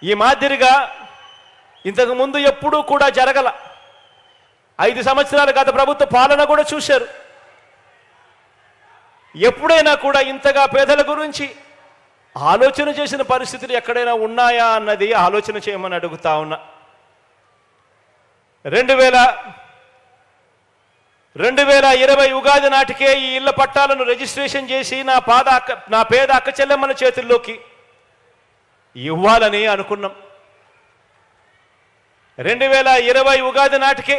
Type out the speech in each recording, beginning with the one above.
ఈ మాదిరిగా ఇంతకు ముందు ఎప్పుడూ కూడా జరగల. 5 సంవత్సరాలు గత ప్రభుత్వ పాలన కూడా చూశారు. ఎప్పుడైనా కూడా ఇంతగా పేదల గురించి ఆలోచన చేసిన పరిస్థితులు ఎక్కడైనా ఉన్నాయా అన్నది ఆలోచన చేయమని అడుగుతా ఉన్నా. 2020 ఉగాది నాటికే ఈ ఇళ్ల పట్టాలను రిజిస్ట్రేషన్ చేసి నా పేద అక్క చెల్లెమ్మల చేతుల్లోకి ఇవ్వాలని అనుకున్నాం. 2020 ఉగాది నాటికే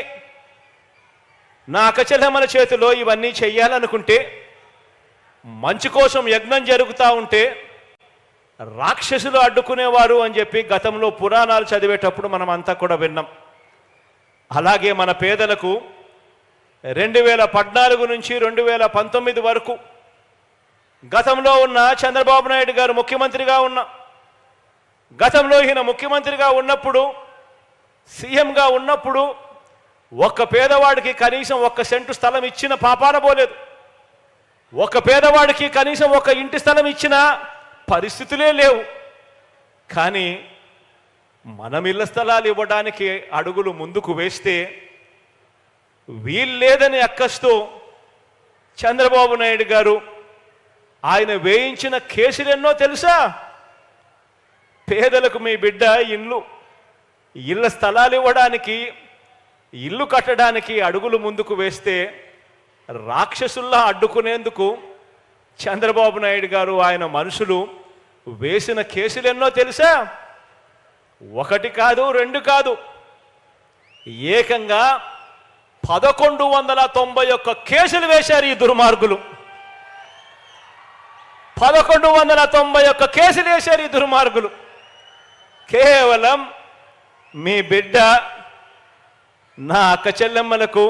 నా అక్క చెల్లెమ్మల చేతిలో ఇవన్నీ చెయ్యాలనుకుంటే, మంచి కోసం యజ్ఞం జరుగుతూ ఉంటే రాక్షసులు అడ్డుకునేవారు అని చెప్పి గతంలో పురాణాలు చదివేటప్పుడు మనం అంతా కూడా విన్నాం. అలాగే మన పేదలకు 2014 నుంచి 2019 వరకు గతంలో ఉన్న చంద్రబాబు నాయుడు గారు ముఖ్యమంత్రిగా గతంలో ఈయన ముఖ్యమంత్రిగా ఉన్నప్పుడు, సీఎంగా ఉన్నప్పుడు ఒక్క పేదవాడికి కనీసం 1 సెంటు స్థలం ఇచ్చిన పాపాన పోలేదు. ఒక పేదవాడికి కనీసం 1 ఇంటి స్థలం ఇచ్చిన పరిస్థితులే లేవు. కానీ మనం ఇళ్ల స్థలాలు ఇవ్వడానికి అడుగులు ముందుకు వేస్తే వీల్లేదని అక్కస్తూ చంద్రబాబు నాయుడు గారు ఆయన వేయించిన కేసులు ఎన్నో తెలుసా? పేదలకు మీ బిడ్డ ఇళ్ల స్థలాలు ఇవ్వడానికి, ఇల్లు కట్టడానికి అడుగులు ముందుకు వేస్తే రాక్షసుల్లా అడ్డుకునేందుకు చంద్రబాబు నాయుడు గారు ఆయన మనుషులు వేసిన కేసులు ఎన్నో తెలుసా? 1 కాదు 2 కాదు, ఏకంగా 1191 కేసులు వేశారు ఈ దుర్మార్గులు. 1191 కేసులు వేశారు ఈ దుర్మార్గులు. కేవలం మీ బిడ్డ నా అక్క చెల్లెమ్మలకు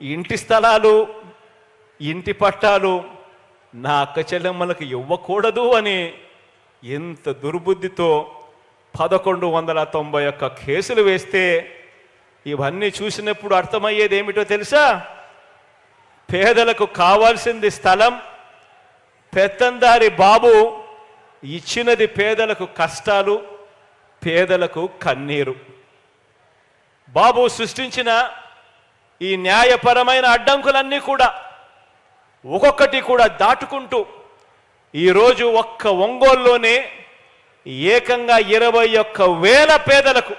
ఇంటి స్థలాలు, ఇంటి పట్టాలు నా అక్క చెల్లెమ్మలకు ఇవ్వకూడదు అని ఎంత దుర్బుద్ధితో 1191 కేసులు వేస్తే, ఇవన్నీ చూసినప్పుడు అర్థమయ్యేది ఏమిటో తెలుసా? పేదలకు కావాల్సింది స్థలం, పెత్తందారి బాబు ఇచ్చినది పేదలకు కష్టాలు, పేదలకు కన్నీరు. బాబు సృష్టించిన ఈ న్యాయపరమైన అడ్డంకులన్నీ కూడా ఒక్కొక్కటి కూడా దాటుకుంటూ ఈరోజు ఒక్క ఒంగోలులోనే ఏకంగా 21,000 పేదలకు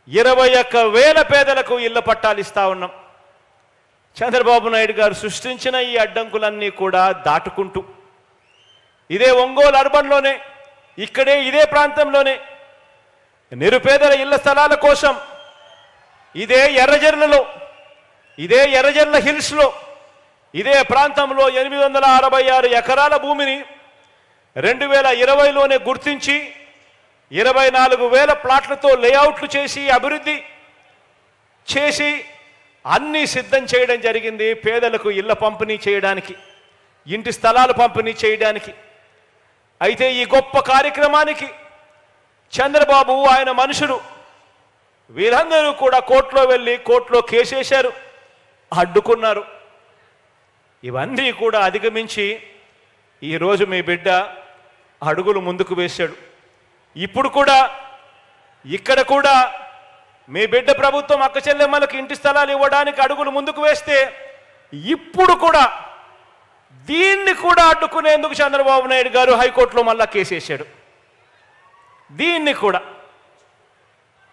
21,000 పేదలకు ఇళ్ల పట్టాలు ఇస్తా ఉన్నాం. చంద్రబాబు నాయుడు గారు సృష్టించిన ఈ అడ్డంకులన్నీ కూడా దాటుకుంటూ ఇదే ఒంగోలు అర్బన్లోనే, ఇదే ప్రాంతంలోనే నిరుపేదల ఇళ్ల స్థలాల కోసం ఇదే ఎర్రజర్ల హిల్స్లో, ఇదే ప్రాంతంలో 866 ఎకరాల భూమిని 2020లోనే గుర్తించి 24,000 ప్లాట్లతో లేఅవుట్లు చేసి అభివృద్ధి చేసి అన్నీ సిద్ధం చేయడం జరిగింది. పేదలకు ఇళ్ల పంపిణీ చేయడానికి, ఇంటి స్థలాలు పంపిణీ చేయడానికి. అయితే ఈ గొప్ప కార్యక్రమానికి చంద్రబాబు, ఆయన మనుషులు వీరందరూ కూడా కోర్టులో వెళ్ళి కోర్టులో కేసేశారు, అడ్డుకున్నారు. ఇవన్నీ కూడా అధిగమించి ఈరోజు మీ బిడ్డ అడుగులు ముందుకు వేశాడు. ఇప్పుడు కూడా ఇక్కడ కూడా మీ బిడ్డ ప్రభుత్వం అక్క చెల్లెమ్మలకు ఇంటి స్థలాలు ఇవ్వడానికి అడుగులు ముందుకు వేస్తే, ఇప్పుడు కూడా దీన్ని కూడా అడ్డుకునేందుకు చంద్రబాబు నాయుడు గారు హైకోర్టులో మళ్ళా కేసేశాడు. దీన్ని కూడా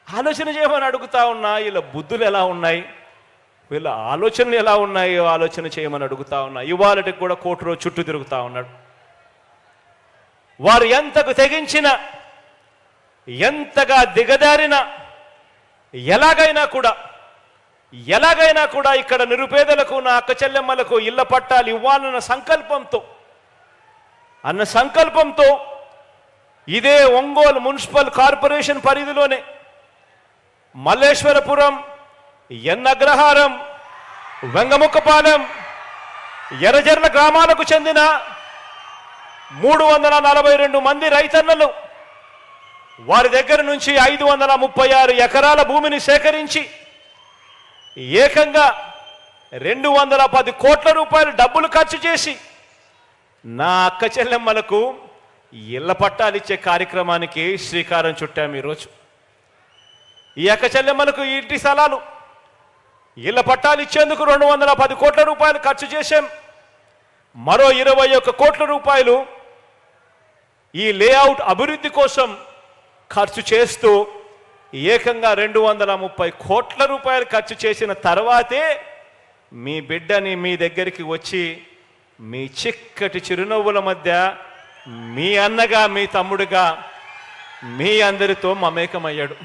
ఆలోచన చేయమని అడుగుతా ఉన్నా. వీళ్ళ బుద్ధులు ఎలా ఉన్నాయి, వీళ్ళ ఆలోచనలు ఎలా ఉన్నాయో ఆలోచన చేయమని అడుగుతా ఉన్నా. ఇవాళకి కూడా కోర్టులో చుట్టూ తిరుగుతూ ఉన్నాడు. వారు ఎంతకు తెగించిన, ఎంతగా దిగదారిన, ఎలాగైనా కూడా ఇక్కడ నిరుపేదలకు, నా అక్క చెల్లెమ్మలకు ఇళ్ల పట్టాలు ఇవ్వాలన్న సంకల్పంతో ఇదే ఒంగోలు మున్సిపల్ కార్పొరేషన్ పరిధిలోనే మల్లేశ్వరపురం, ఎన్నగ్రహారం, వెంగముక్కపాలెం, ఎర్రజర్ల గ్రామాలకు చెందిన 342 మంది రైతన్నలు వారి దగ్గర నుంచి 536 ఎకరాల భూమిని సేకరించి ఏకంగా 210 కోట్ల రూపాయలు డబ్బులు ఖర్చు చేసి నా అక్క చెల్లెమ్మలకు ఇళ్ల పట్టాలు ఇచ్చే కార్యక్రమానికి శ్రీకారం చుట్టాము ఈరోజు. ఈ అక్క చెల్లెమ్మలకు ఇంటి స్థలాలు ఇళ్ల పట్టాలు ఇచ్చేందుకు 210 కోట్ల రూపాయలు ఖర్చు చేశాం. మరో 21 కోట్ల రూపాయలు ఈ లేఅవుట్ అభివృద్ధి కోసం ఖర్చు చేస్తూ ఏకంగా 230 కోట్ల రూపాయలు ఖర్చు చేసిన తర్వాతే మీ బిడ్డని మీ దగ్గరికి వచ్చి మీ చిక్కటి చిరునవ్వుల మధ్య మీ అన్నగా మీ తమ్ముడుగా మీ అందరితో మమేకమయ్యాడు.